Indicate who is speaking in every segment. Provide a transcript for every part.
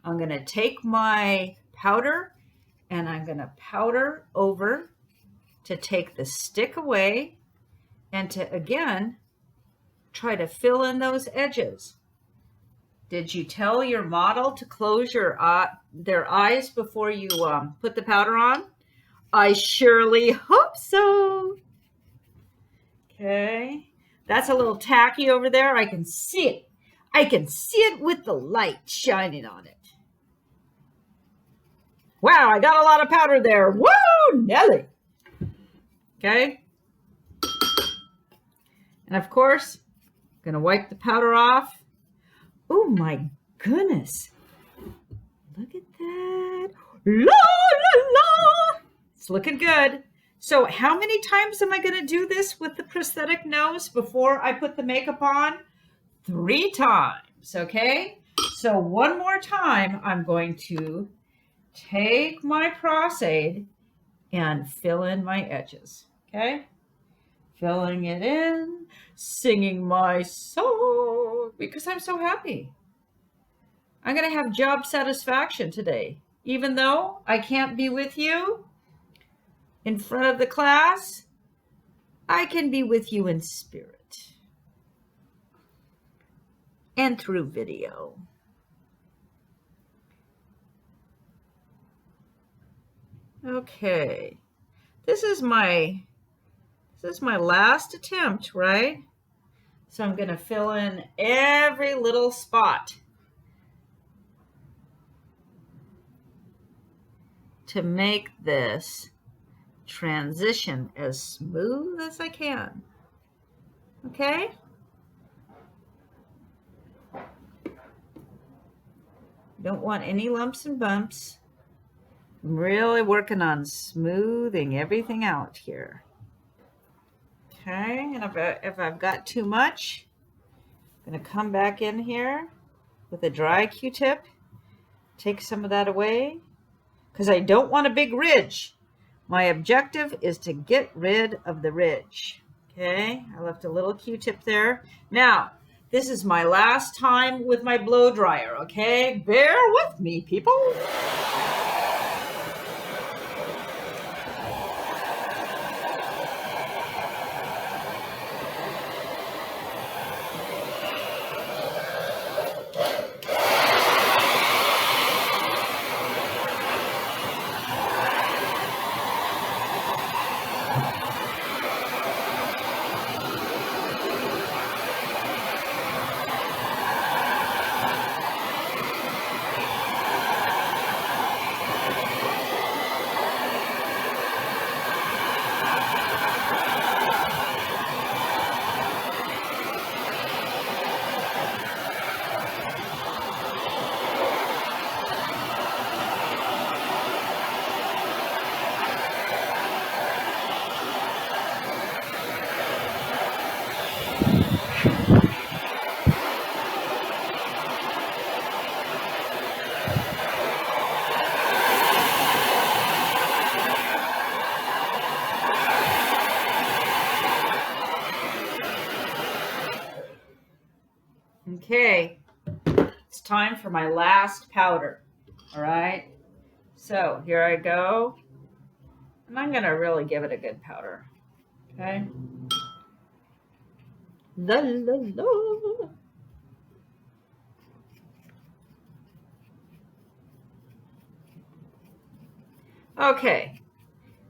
Speaker 1: I'm going to take my powder and I'm going to powder over to take the stick away and to, again, try to fill in those edges. Did you tell your model to close their eyes before you put the powder on? I surely hope so. Okay, that's a little tacky over there. I can see it. I can see it with the light shining on it. Wow, I got a lot of powder there. Woo, Nelly. Okay. And of course, I'm going to wipe the powder off. Oh my goodness. Look at that. La, la, la. It's looking good. So how many times am I going to do this with the prosthetic nose before I put the makeup on? 3 times, okay? So one more time, I'm going to take my Prosaid and fill in my edges, okay? Filling it in, singing my song because I'm so happy. I'm going to have job satisfaction today. Even though I can't be with you in front of the class, I can be with you in spirit and through video. Okay, this is my last attempt, right? So I'm going to fill in every little spot to make this transition as smooth as I can. Okay? Don't want any lumps and bumps. I'm really working on smoothing everything out here. Okay, and if I've got too much, I'm going to come back in here with a dry Q-tip, take some of that away, because I don't want a big ridge. My objective is to get rid of the ridge. Okay, I left a little Q-tip there. Now, this is my last time with my blow dryer, okay? Bear with me, people. Okay, it's time for my last powder, all right? So here I go, and I'm gonna really give it a good powder, okay? La, la, la. Okay,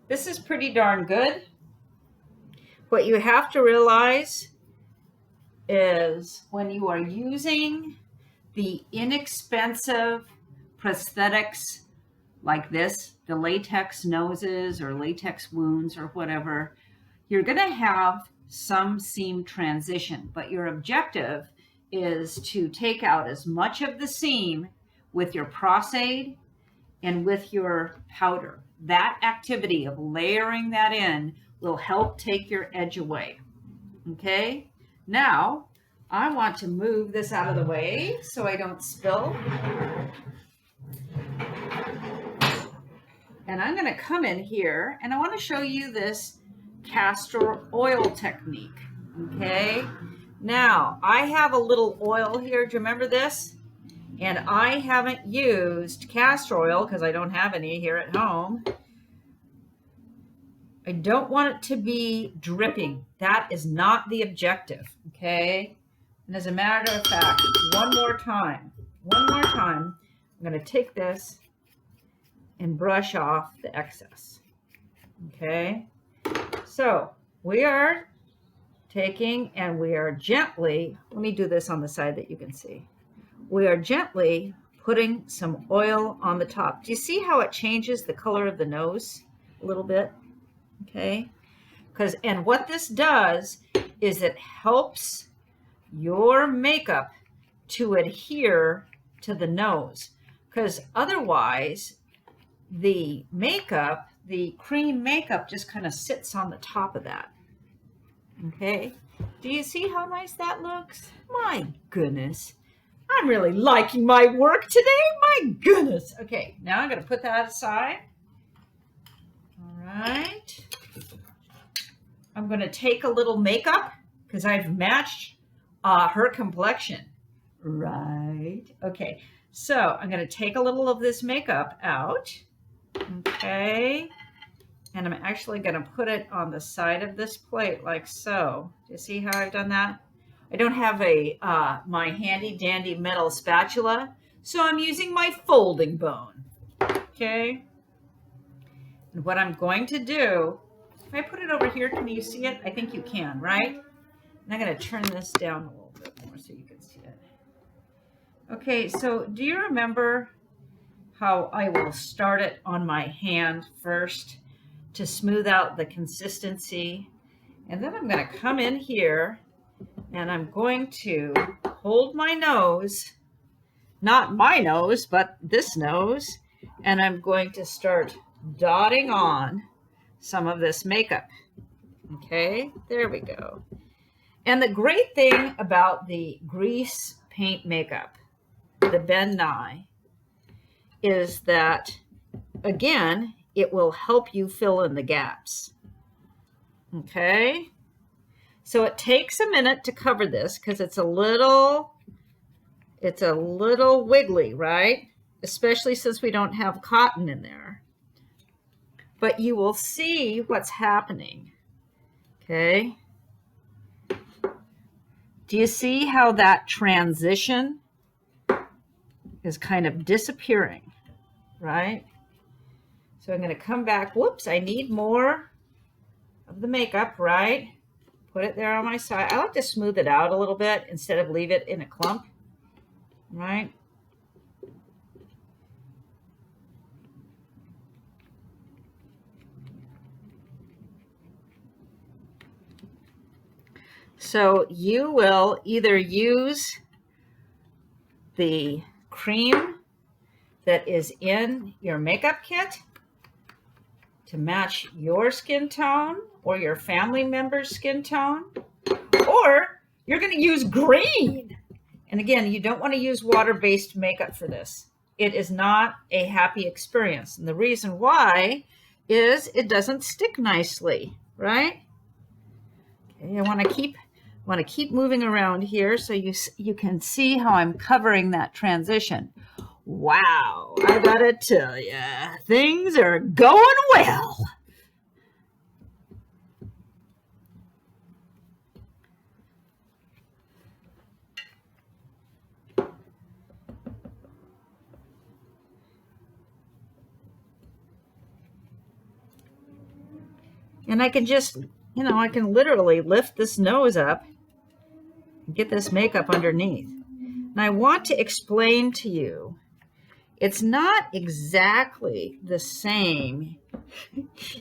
Speaker 1: this is pretty darn good. What you have to realize is when you are using the inexpensive prosthetics like this, the latex noses or latex wounds or whatever, you're going to have some seam transition, but your objective is to take out as much of the seam with your Prosaid and with your powder. That activity of layering that in will help take your edge away. Okay? Now, I want to move this out of the way so I don't spill. And I'm going to come in here and I want to show you this castor oil technique. Okay? Now, I have a little oil here. Do you remember this? And I haven't used castor oil because I don't have any here at home. I don't want it to be dripping. That is not the objective, okay? And as a matter of fact, one more time, I'm going to take this and brush off the excess, okay? So we are taking and we are gently, let me do this on the side that you can see. We are gently putting some oil on the top. Do you see how it changes the color of the nose a little bit? Okay, and what this does is it helps your makeup to adhere to the nose, because otherwise the makeup, the cream makeup, just kind of sits on the top of that. Okay, do you see how nice that looks? My goodness, I'm really liking my work today. My goodness. Okay, now I'm going to put that aside. All right. I'm going to take a little makeup because I've matched her complexion. Right. Okay. So I'm going to take a little of this makeup out. Okay. And I'm actually going to put it on the side of this plate like so. Do you see how I've done that? I don't have my handy dandy metal spatula, so I'm using my folding bone. Okay. And what I'm going to do, if I put it over here, can you see it? I think you can, right? And I'm going to turn this down a little bit more so you can see it. Okay, so do you remember how I will start it on my hand first to smooth out the consistency? And then I'm going to come in here and I'm going to hold my nose, not my nose, but this nose, and I'm going to start dotting on some of this makeup. Okay, there we go. And the great thing about the grease paint makeup, the Ben Nye, is that, again, it will help you fill in the gaps. Okay, so it takes a minute to cover this because it's a little wiggly, right? Especially since we don't have cotton in there. But you will see what's happening. Okay. Do you see how that transition is kind of disappearing, right? So I'm going to come back. Whoops, I need more of the makeup, right? Put it there on my side. I like to smooth it out a little bit instead of leave it in a clump, right? So you will either use the cream that is in your makeup kit to match your skin tone or your family member's skin tone, or you're going to use green. And again, you don't want to use water-based makeup for this. It is not a happy experience. And the reason why is it doesn't stick nicely, right? Okay, I want to keep moving around here so you can see how I'm covering that transition. Wow, I gotta tell you, things are going well. And I can just, I can literally lift this nose up and get this makeup underneath. And I want to explain to you, it's not exactly the same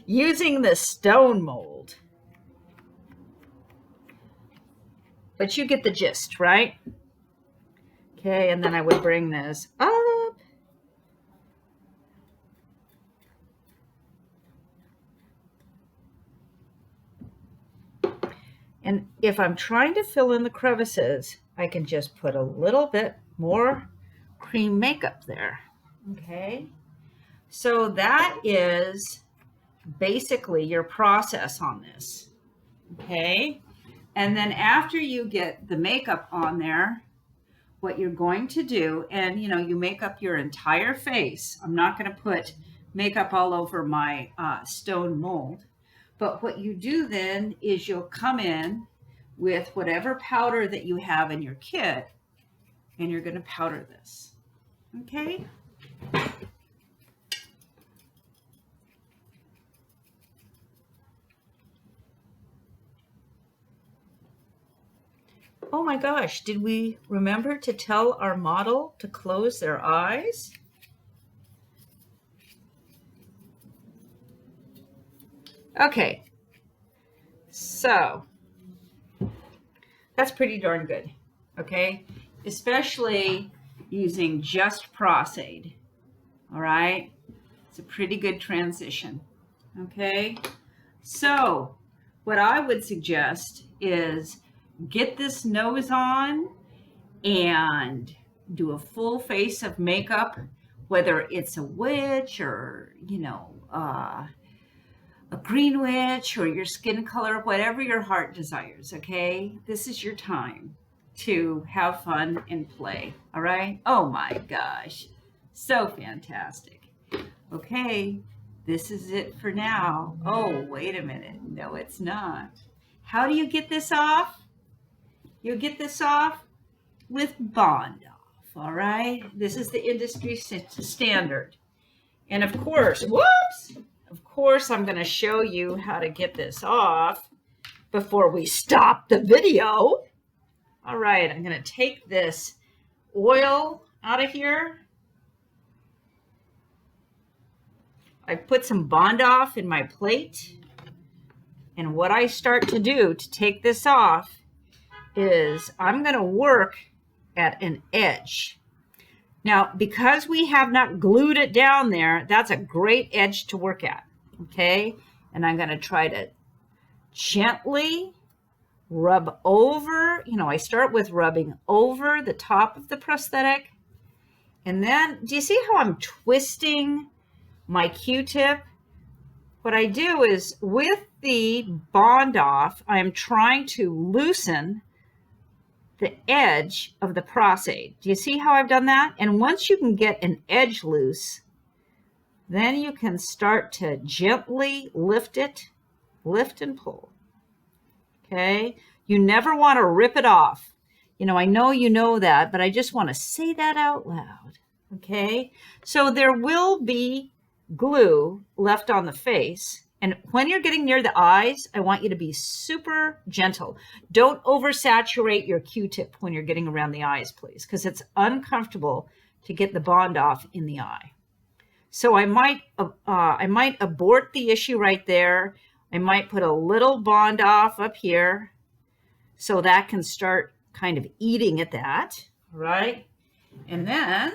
Speaker 1: using the stone mold. But you get the gist, right? Okay, and then I would bring this up. And if I'm trying to fill in the crevices, I can just put a little bit more cream makeup there. Okay, so that is basically your process on this. Okay, and then after you get the makeup on there, what you're going to do, and you make up your entire face. I'm not going to put makeup all over my stone mold. But what you do then is you'll come in with whatever powder that you have in your kit, and you're going to powder this. Okay? Oh my gosh, did we remember to tell our model to close their eyes? Okay, so that's pretty darn good, okay? Especially using just Pros-Aid, all right? It's a pretty good transition, okay? So what I would suggest is get this nose on and do a full face of makeup, whether it's a witch or, a green witch or your skin color, whatever your heart desires, okay? This is your time to have fun and play, all right? Oh my gosh, so fantastic. Okay, this is it for now. Oh, wait a minute. No, it's not. How do you get this off? You get this off with Bond Off, all right? This is the industry standard. And of course, whoops! Of course, I'm going to show you how to get this off before we stop the video. All right, I'm going to take this oil out of here. I put some Bond Off in my plate. And what I start to do to take this off is I'm going to work at an edge. Now, because we have not glued it down there, that's a great edge to work at, okay? And I'm going to try to gently rub over, I start with rubbing over the top of the prosthetic. And then, do you see how I'm twisting my Q-tip? What I do is with the Bond Off, I'm trying to loosen the edge of the Pros-Aid. Do you see how I've done that? And once you can get an edge loose, then you can start to gently lift it, lift and pull. Okay? You never want to rip it off. I know you know that, but I just want to say that out loud. Okay? So there will be glue left on the face. And when you're getting near the eyes, I want you to be super gentle. Don't oversaturate your Q-tip when you're getting around the eyes, please, because it's uncomfortable to get the Bond Off in the eye. So I might abort the issue right there. I might put a little Bond Off up here so that can start kind of eating at that, right? And then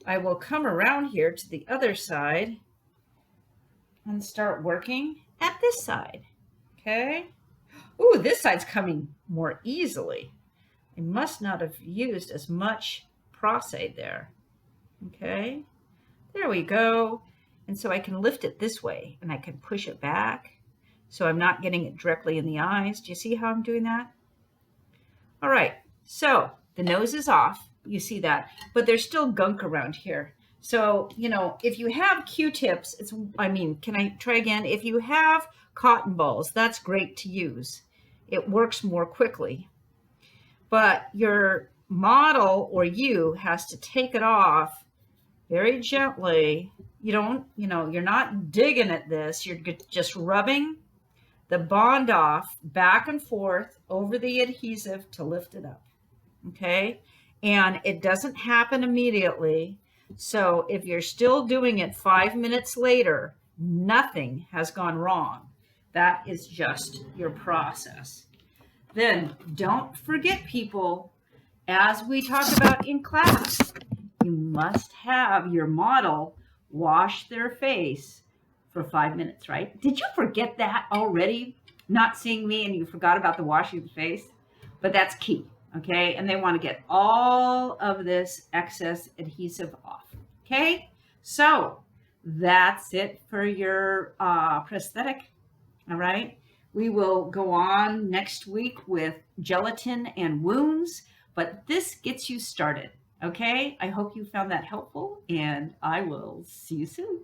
Speaker 1: I will come around here to the other side and start working at this side, okay? Ooh, this side's coming more easily. I must not have used as much Pros-Aid there, okay? There we go. And so I can lift it this way and I can push it back so I'm not getting it directly in the eyes. Do you see how I'm doing that? All right, so the nose is off. You see that, but there's still gunk around here. So, if you have Q-tips, can I try again? If you have cotton balls, that's great to use. It works more quickly. But your model or you has to take it off very gently. You're not digging at this. You're just rubbing the Bond Off back and forth over the adhesive to lift it up. Okay? And it doesn't happen immediately. So if you're still doing it 5 minutes later, nothing has gone wrong. That is just your process. Then don't forget, people, as we talk about in class, you must have your model wash their face for 5 minutes, right? Did you forget that already? Not seeing me and you forgot about the washing of the face? But that's key. Okay, and they want to get all of this excess adhesive off. Okay, so that's it for your prosthetic. All right, we will go on next week with gelatin and wounds. but this gets you started. Okay, I hope you found that helpful, and I will see you soon.